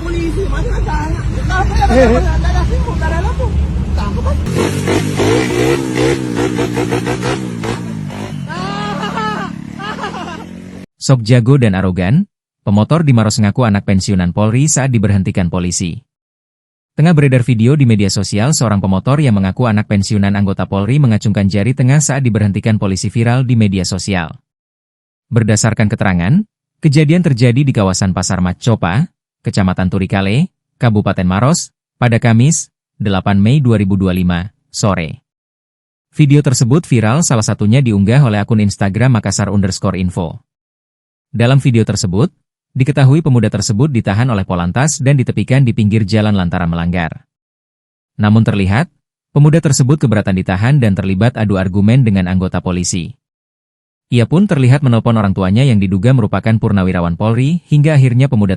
polisi, masih nagtanga. Tapos yan, lalasin mo, darala mo. Tangko ba? Sok jago dan arogan, pemotor di Maros ngaku anak pensiunan Polri saat diberhentikan polisi. Tengah beredar video di media sosial seorang pemotor yang mengaku anak pensiunan anggota Polri mengacungkan jari tengah saat diberhentikan polisi viral di media sosial. Berdasarkan keterangan, kejadian terjadi di kawasan Pasar Macopa, Kecamatan Turikale, Kabupaten Maros, pada Kamis, 8 Mei 2025, sore. Video tersebut viral salah satunya diunggah oleh akun Instagram Makassar_info. Dalam video tersebut, diketahui pemuda tersebut ditahan oleh Polantas dan ditepikan di pinggir jalan lantaran melanggar. Namun terlihat, pemuda tersebut keberatan ditahan dan terlibat adu argumen dengan anggota polisi. Ia pun terlihat menelpon orang tuanya yang diduga merupakan purnawirawan Polri hingga akhirnya pemuda